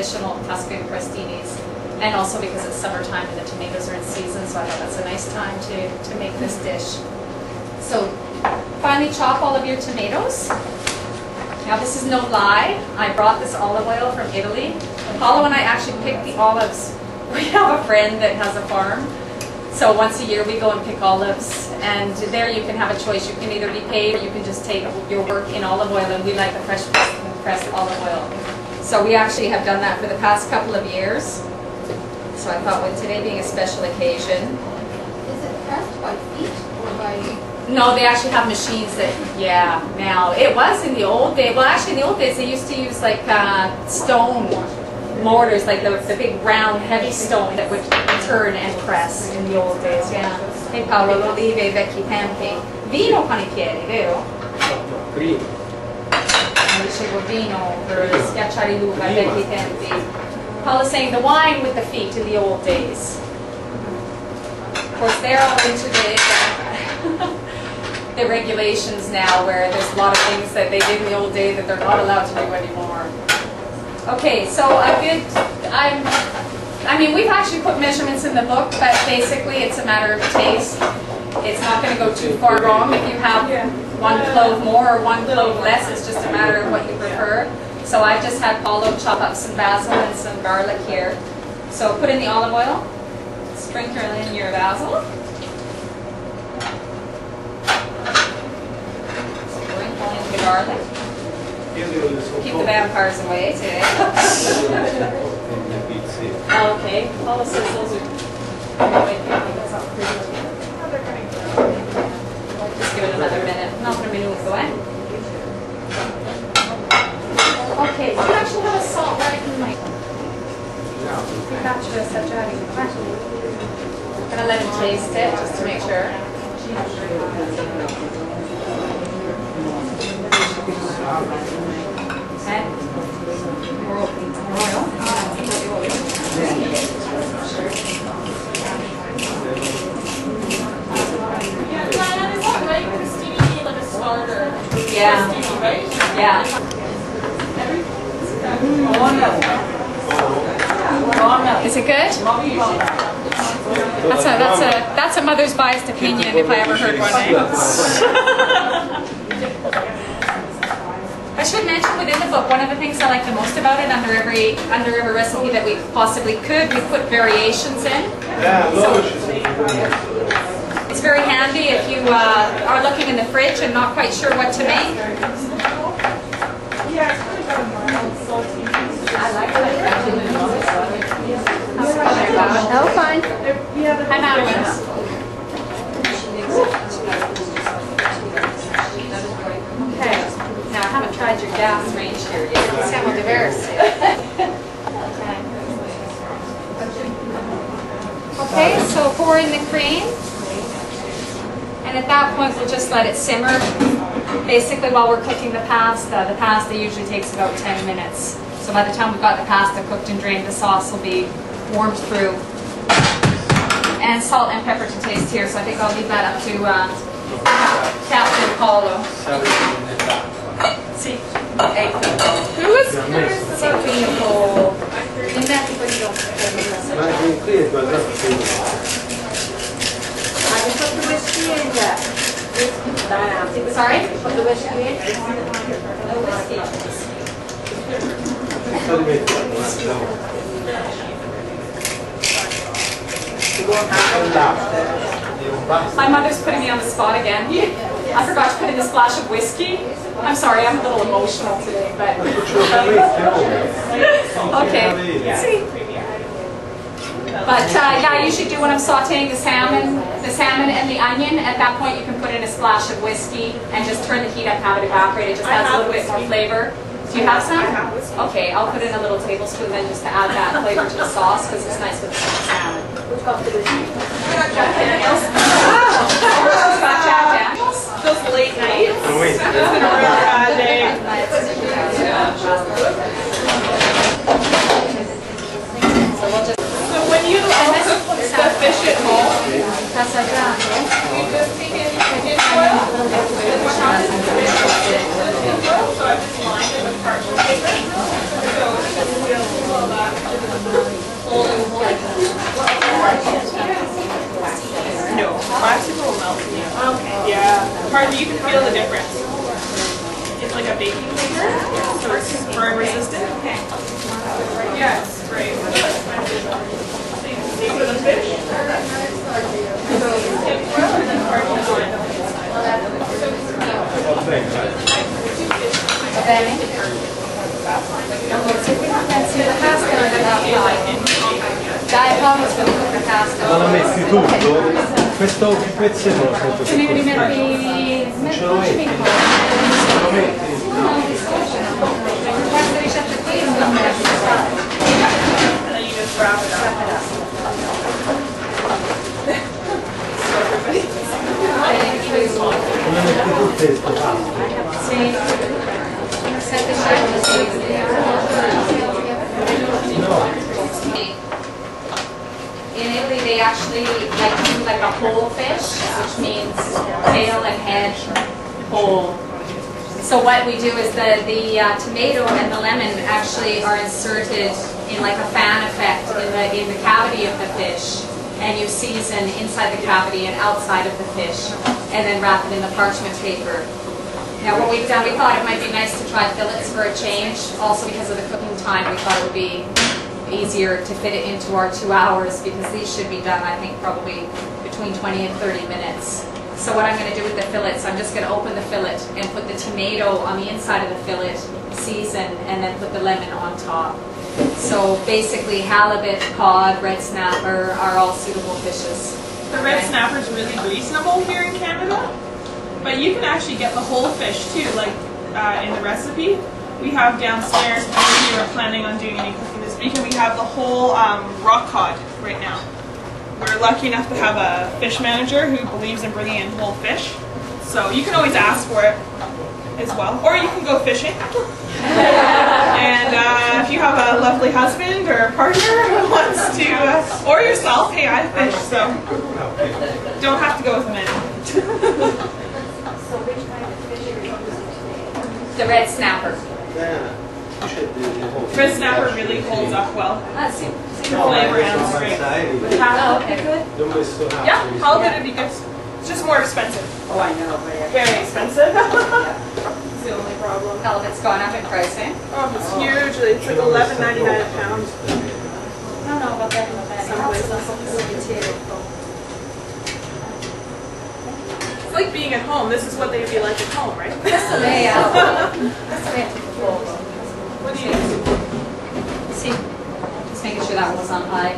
traditional Tuscan crostinis. And also because it's summertime and the tomatoes are in season, so I thought that's a nice time to make this dish. So finely chop all of your tomatoes. Now this is no lie, I brought this olive oil from Italy. Paulo and I actually picked the olives. We have a friend that has a farm, so once a year we go and pick olives, and there you can have a choice. You can either be paid or you can just take your work in olive oil, and we like the fresh pressed olive oil. So we actually have done that for the past couple of years. So I thought with today being a special occasion. Is it pressed by feet or by... No, they actually have machines that, yeah, now. It was in the old days, well actually in the old days they used to use like stone mortars, like the big round heavy stone that would turn and press in the old days, yeah. Hey Paolo, l'olive ai vecchi tempi. Vino con I piedi, vero? Primo. Dicevo vino per schiacciare l'uva ai vecchi tempi. Paul is saying the wine with the feet in the old days. Of course, they're all into the regulations now, where there's a lot of things that they did in the old days that they're not allowed to do anymore. Okay, so I mean, we've actually put measurements in the book, but basically it's a matter of taste. It's not going to go too far wrong if you have one clove more or one clove less. It's just a matter of what you prefer. So I've just had Paulo chop up some basil and some garlic here. So put in the olive oil, sprinkle in your basil, sprinkle in the garlic. Keep the vampires away today. Okay, Paulo says those are... Just give it another minute. Not a minuto, eh? Okay, so you actually have a salt right in my... I'm gonna let him taste it just to make sure. Okay. Yeah. Yeah. Is it good? That's a mother's biased opinion if I ever heard one. I should mention within the book, one of the things I like the most about it, under every recipe that we possibly could, we put variations in. So it's very handy if you are looking in the fridge and not quite sure what to make. I like it. Oh, fine. Hi, Madeline. Okay. Now, I haven't tried your gas range here yet. Siamo diversi. Okay, so pour in the cream. And at that point, we'll just let it simmer. Basically, while we're cooking the pasta usually takes about 10 minutes. So by the time we've got the pasta cooked and drained, the sauce will be warmed through. And salt and pepper to taste here, so I think I'll leave that up to Captain Paulo. Sì. Who is? Sì, qui un po'. In Mexico you don't put the whiskey in there. Sorry? Put the whiskey in? No whiskey. My mother's putting me on the spot again. I forgot to put in a splash of whiskey. I'm sorry, I'm a little emotional today, but... Okay. See? But yeah, I usually do when I'm sauteing the salmon and the onion. At that point, you can put in a splash of whiskey and just turn the heat up, have it evaporate. It just adds a little bit more flavor. Do you have some? Okay, I'll put in a little tablespoon then just to add that flavor to the sauce because it's nice with the salmon. Jack Daniels. Jack Daniels. Those late nights. It's been a really bad day. So we'll just... So when you cook the fish at home, you just take it in oil, so I just lined it with parchment paper. So Martha, you can feel the difference. It's like a baking paper, so it's burn resistant. Yes, right. Same for the fish. Bene. Se qui non pensi la pasta non la fai. Dai, Paolo, se non la pasta. Ma la metti tutto? Questo pezzetto lo sento Ce ne rimetti... Ce lo metti? Ce lo metti? Questa ricetta qui non me la puoi fare. And then you just wrap it up. Come metti tutte sto pasto? Sì. 700 sì. No. In Italy, they actually like to do like a whole fish, which means tail and head whole. So what we do is the tomato and the lemon actually are inserted in like a fan effect in the cavity of the fish, and you season inside the cavity and outside of the fish, and then wrap it in the parchment paper. Now what we've done, we thought it might be nice to try fillets for a change, also because of the cooking time. We thought it would be easier to fit it into our 2 hours, because these should be done, I think, probably between 20 and 30 minutes. So what I'm going to do with the fillets, I'm just going to open the fillet and put the tomato on the inside of the fillet, season, and then put the lemon on top. So basically halibut, cod, red snapper are all suitable fishes. The red snapper is really reasonable here in Canada, but you can actually get the whole fish too, like in the recipe. We have downstairs, if you are planning on doing any cooking this weekend, we have the whole rock cod right now. We're lucky enough to have a fish manager who believes in bringing in whole fish. So you can always ask for it as well. Or you can go fishing. And if you have a lovely husband or a partner who wants to, or yourself, hey, I fish, so don't have to go with men. The red snapper. Red snapper really holds up well. See. The flavor and strength. Oh, okay, good. Yeah, halibut would be good. It's just more expensive. Oh, I know, but Very expensive. It's the only problem. Halibut's gone up in price, eh? Oh, it's huge. It's like $11.99 a pound. I don't know about that in the bag. Some places. It's like being at home. This is what they'd be like at home, right? That's the layout. That's the layout. What do you do? See, just making sure that one's on high.